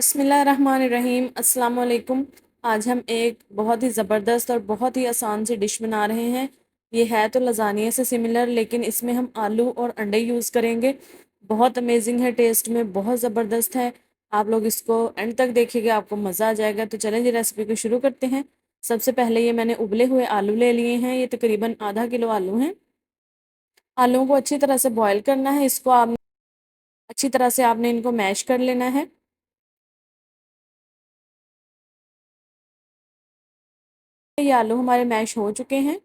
बिस्मिल्लाहिर्रहमानिर्रहीम अस्सलाम वालेकुम। आज हम एक बहुत ही ज़बरदस्त और बहुत ही आसान सी डिश बना रहे हैं। ये है तो लज़ानिया से सिमिलर, लेकिन इसमें हम आलू और अंडे यूज़ करेंगे। बहुत अमेजिंग है, टेस्ट में बहुत ज़बरदस्त है। आप लोग इसको एंड तक देखिएगा, आपको मज़ा आ जाएगा। तो चलें जी, रेसिपी को शुरू करते हैं। सबसे पहले ये मैंने उबले हुए आलू ले लिए हैं। ये तकरीबन आधा किलो आलू हैं। आलूओं को अच्छी तरह से बॉयल करना है। इसको आप अच्छी तरह से आपने इनको मैश कर लेना है। ये आलू हमारे मैश हो चुके हैं।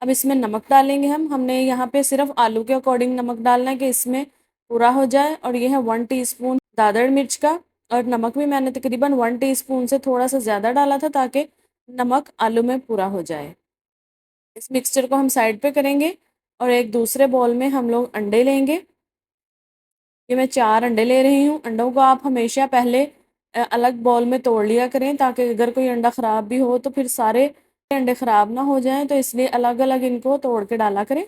अब इसमें नमक डालेंगे हमने यहाँ पे सिर्फ आलू के अकॉर्डिंग नमक डालना है कि इसमें पूरा हो जाए। और ये है 1 टीस्पून दादड़ मिर्च का। और नमक भी मैंने तकरीबन 1 टीस्पून से थोड़ा सा ज़्यादा डाला था, ताकि नमक आलू में पूरा हो जाए। इस मिक्सचर को हम साइड पे करेंगे और एक दूसरे बॉल में हम लोग अंडे लेंगे। ये मैं 4 अंडे ले रही हूँ। अंडों को आप हमेशा पहले अलग बॉल में तोड़ लिया करें, ताकि अगर कोई अंडा ख़राब भी हो तो फिर सारे अंडे ख़राब ना हो जाएं। तो इसलिए अलग अलग इनको तोड़ के डाला करें।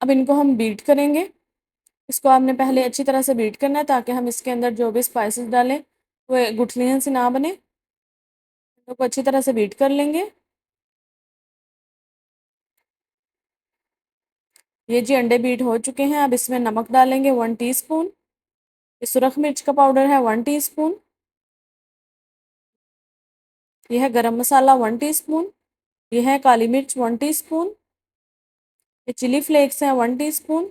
अब इनको हम बीट करेंगे। इसको आपने पहले अच्छी तरह से बीट करना है, ताकि हम इसके अंदर जो भी स्पाइसेस डालें वो गुठलियाँ से ना बने। तो अच्छी तरह से बीट कर लेंगे। ये जी अंडे बीट हो चुके हैं। अब इसमें नमक डालेंगे 1 टीस्पून। ये सुरख मिर्च का पाउडर है 1 टीस्पून। यह है गरम मसाला 1 टीस्पून। यह है काली मिर्च 1 टीस्पून। ये चिली फ्लेक्स हैं 1 टीस्पून।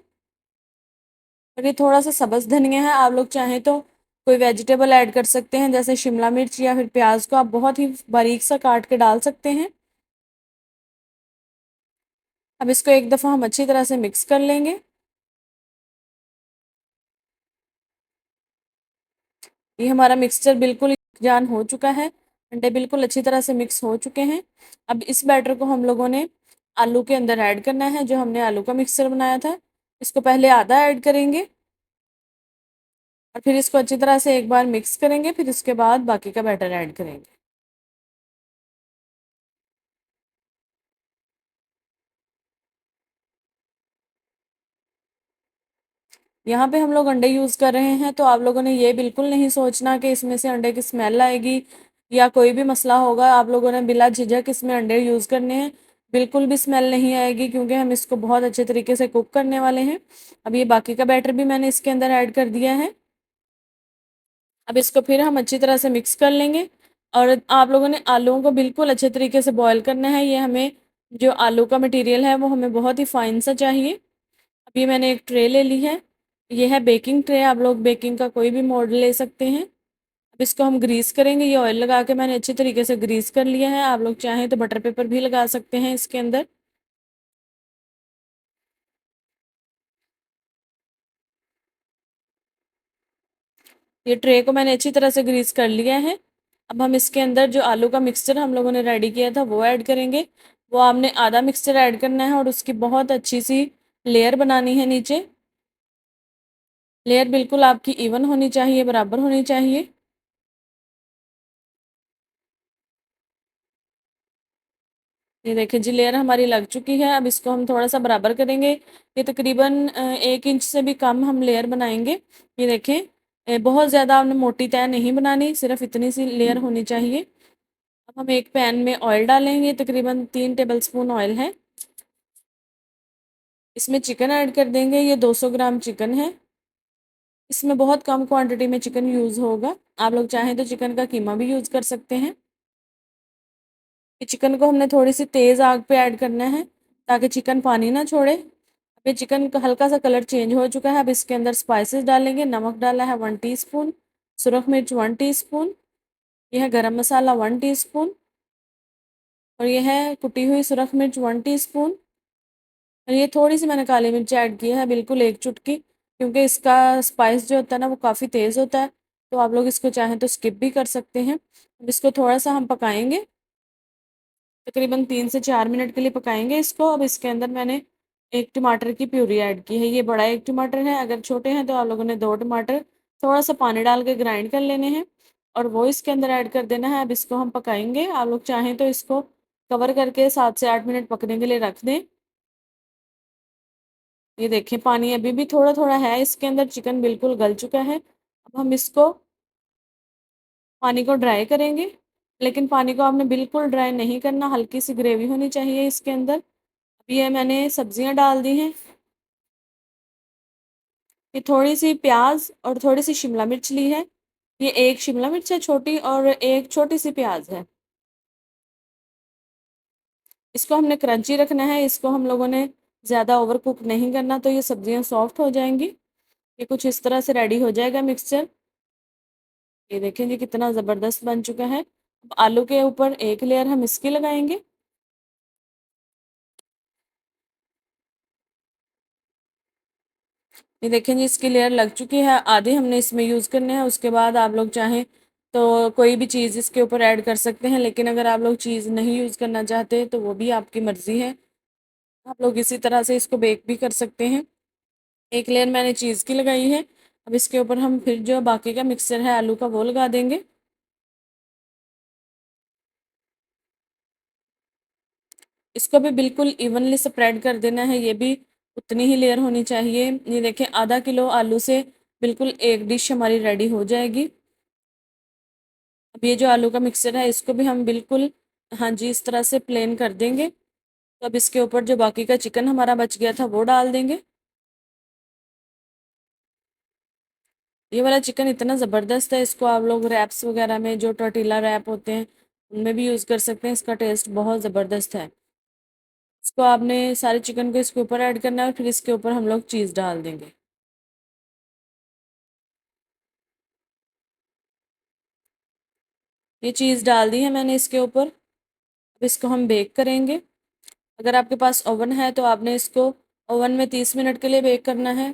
और ये थोड़ा सा सब्ज़ धनिया है। आप लोग चाहें तो कोई वेजिटेबल ऐड कर सकते हैं, जैसे शिमला मिर्च या फिर प्याज को आप बहुत ही बारीक सा काट के डाल सकते हैं। अब इसको एक दफ़ा हम अच्छी तरह से मिक्स कर लेंगे। ये हमारा मिक्सचर बिल्कुल जान हो चुका है। अंडे बिल्कुल अच्छी तरह से मिक्स हो चुके हैं। अब इस बैटर को हम लोगों ने आलू के अंदर ऐड करना है, जो हमने आलू का मिक्सचर बनाया था। इसको पहले आधा ऐड करेंगे और फिर इसको अच्छी तरह से एक बार मिक्स करेंगे। फिर उसके बाद बाकी का बैटर ऐड करेंगे। यहाँ पे हम लोग अंडे यूज़ कर रहे हैं, तो आप लोगों ने ये बिल्कुल नहीं सोचना कि इसमें से अंडे की स्मेल आएगी या कोई भी मसला होगा। आप लोगों ने बिला झिझक इसमें अंडे यूज़ करने हैं। बिल्कुल भी स्मेल नहीं आएगी, क्योंकि हम इसको बहुत अच्छे तरीके से कुक करने वाले हैं। अब ये बाकी का बैटर भी मैंने इसके अंदर ऐड कर दिया है। अब इसको फिर हम अच्छी तरह से मिक्स कर लेंगे। और आप लोगों ने आलूओं को बिल्कुल अच्छे तरीके से बॉयल करना है। ये हमें जो आलू का मटीरियल है वो हमें बहुत ही फाइन सा चाहिए। अब ये मैंने एक ट्रे ले ली है। ये है बेकिंग ट्रे। आप लोग बेकिंग का कोई भी मॉडल ले सकते हैं। अब इसको हम ग्रीस करेंगे। ये ऑयल लगा के मैंने अच्छी तरीके से ग्रीस कर लिया है। आप लोग चाहें तो बटर पेपर भी लगा सकते हैं इसके अंदर। ये ट्रे को मैंने अच्छी तरह से ग्रीस कर लिया है। अब हम इसके अंदर जो आलू का मिक्सचर हम लोगों ने रेडी किया था वो ऐड करेंगे। वो आपने आधा मिक्सचर ऐड करना है और उसकी बहुत अच्छी सी लेयर बनानी है नीचे। लेयर बिल्कुल आपकी इवन होनी चाहिए, बराबर होनी चाहिए। ये देखिए जी, लेयर हमारी लग चुकी है। अब इसको हम थोड़ा सा बराबर करेंगे। ये तकरीबन 1 इंच से भी कम हम लेयर बनाएंगे। ये देखें, बहुत ज़्यादा हमने मोटी तय नहीं बनानी, सिर्फ इतनी सी लेयर होनी चाहिए। अब हम एक पैन में ऑयल डालेंगे। तकरीबन 3 टेबल स्पून ऑयल है। इसमें चिकन ऐड कर देंगे। ये 200 ग्राम चिकन है। इसमें बहुत कम क्वांटिटी में चिकन यूज़ होगा। आप लोग चाहें तो चिकन का कीमा भी यूज़ कर सकते हैं। ये चिकन को हमने थोड़ी सी तेज़ आग पे ऐड करना है, ताकि चिकन पानी ना छोड़े। अब ये चिकन का हल्का सा कलर चेंज हो चुका है। अब इसके अंदर स्पाइसेस डालेंगे। नमक डाला है 1 टीस्पून। सुरख मिर्च 1 टीस्पून। यह है गरम मसाला 1 टीस्पून। और यह है कुटी हुई सुरख मिर्च 1 टीस्पून। और ये थोड़ी सी मैंने काली मिर्च ऐड की है, बिल्कुल एक चुटकी, क्योंकि इसका स्पाइस जो होता है ना वो काफ़ी तेज़ होता है। तो आप लोग इसको चाहें तो स्किप भी कर सकते हैं। अब इसको थोड़ा सा हम पकाएंगे। तकरीबन 3 से 4 मिनट के लिए पकाएंगे इसको। अब इसके अंदर मैंने एक टमाटर की प्यूरी ऐड की है। ये बड़ा एक टमाटर है। अगर छोटे हैं तो आप लोगों ने 2 टमाटर थोड़ा सा पानी डाल के ग्राइंड कर लेने हैं और वो इसके अंदर ऐड कर देना है। अब इसको हम पकाएंगे। आप लोग चाहें तो इसको कवर करके 7 से 8 मिनट पकने के लिए रख दें। ये देखिए पानी अभी भी थोड़ा-थोड़ा है इसके अंदर, चिकन बिल्कुल गल चुका है। अब हम इसको पानी को ड्राई करेंगे, लेकिन पानी को आपने बिल्कुल ड्राई नहीं करना, हल्की सी ग्रेवी होनी चाहिए इसके अंदर। अभी ये मैंने सब्जियाँ डाल दी हैं। ये थोड़ी-सी प्याज़ और थोड़ी-सी शिमला मिर्च ली है। ये 1 शिमला मिर्च है छोटी और 1 छोटी-सी प्याज़ है। इसको हमने क्रंची रखना है, इसको हम लोगों ने ज़्यादा ओवर कुक नहीं करना, तो ये सब्जियाँ सॉफ्ट हो जाएँगी। ये कुछ इस तरह से रेडी हो जाएगा मिक्सचर। ये देखें जी कितना ज़बरदस्त बन चुका है। अब आलू के ऊपर एक लेयर हम इसकी लगाएँगे। ये देखें जी इसकी लेयर लग चुकी है, आधे हमने इसमें यूज़ करने हैं, उसके बाद आप लोग चाहें तो कोई भी चीज़ इसके ऊपर ऐड कर सकते हैं, लेकिन अगर आप लोग चीज़ नहीं यूज़ करना चाहते तो वो भी आपकी मर्ज़ी है। आप लोग इसी तरह से इसको बेक भी कर सकते हैं। एक लेयर मैंने चीज़ की लगाई है। अब इसके ऊपर हम फिर जो बाकी का मिक्सचर है आलू का वो लगा देंगे। इसको भी बिल्कुल इवनली स्प्रेड कर देना है, ये भी उतनी ही लेयर होनी चाहिए। ये देखें आधा किलो आलू से बिल्कुल एक डिश हमारी रेडी हो जाएगी। अब ये जो आलू का मिक्सचर है इसको भी हम बिल्कुल हाँ जी इस तरह से प्लेन कर देंगे। तो अब इसके ऊपर जो बाकी का चिकन हमारा बच गया था वो डाल देंगे। ये वाला चिकन इतना ज़बरदस्त है, इसको आप लोग रैप्स वगैरह में जो टॉर्टिला रैप होते हैं उनमें भी यूज़ कर सकते हैं, इसका टेस्ट बहुत ज़बरदस्त है। इसको आपने सारे चिकन को इसके ऊपर ऐड करना है और फिर इसके ऊपर हम लोग चीज़ डाल देंगे। ये चीज़ डाल दी है मैंने इसके ऊपर। अब इसको हम बेक करेंगे। अगर आपके पास ओवन है तो आपने इसको ओवन में 30 मिनट के लिए बेक करना है।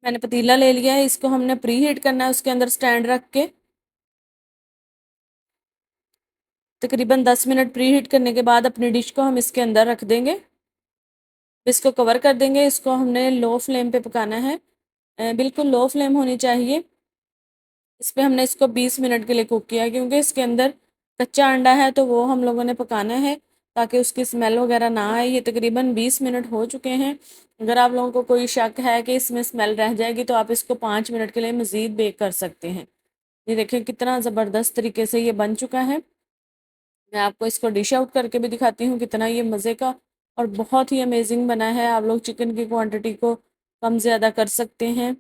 मैंने पतीला ले लिया है, इसको हमने प्री हीट करना है, उसके अंदर स्टैंड रख के तकरीबन 10 मिनट प्री हीट करने के बाद अपनी डिश को हम इसके अंदर रख देंगे। इसको कवर कर देंगे। इसको हमने लो फ्लेम पे पकाना है, बिल्कुल लो फ्लेम होनी चाहिए। इस पे हमने इसको 20 मिनट के लिए कुक किया है, क्योंकि इसके अंदर कच्चा अंडा है तो वो हम लोगों ने पकाना है ताकि उसकी स्मेल वगैरह ना आए। ये तकरीबन 20 मिनट हो चुके हैं। अगर आप लोगों को कोई शक है कि इसमें स्मेल रह जाएगी तो आप इसको 5 मिनट के लिए मज़ीद बेक कर सकते हैं। ये देखें कितना ज़बरदस्त तरीके से ये बन चुका है। मैं आपको इसको डिश आउट करके भी दिखाती हूँ कितना ये मज़े का और बहुत ही अमेजिंग बना है। आप लोग चिकन की क्वांटिटी को कम ज़्यादा कर सकते हैं।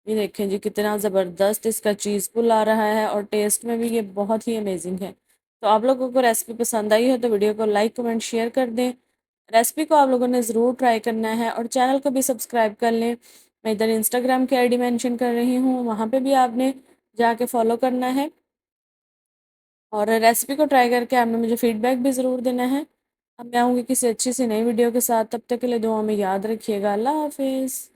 ये देखें जी कितना ज़बरदस्त इसका चीज़ पुल आ रहा है और टेस्ट में भी ये बहुत ही अमेजिंग है। तो आप लोगों को रेसिपी पसंद आई है तो वीडियो को लाइक कमेंट शेयर कर दें। रेसिपी को आप लोगों ने ज़रूर ट्राई करना है और चैनल को भी सब्सक्राइब कर लें। मैं इधर इंस्टाग्राम की आईडी मेंशन कर रही हूँ, वहाँ पे भी आपने जाके फॉलो करना है और रेसिपी को ट्राई करके आपने मुझे फीडबैक भी ज़रूर देना है। अब मैं आऊँगी किसी अच्छी सी नई वीडियो के साथ, तब तक के लिए दुआ में याद रखिएगा। अल्लाह हाफिज़।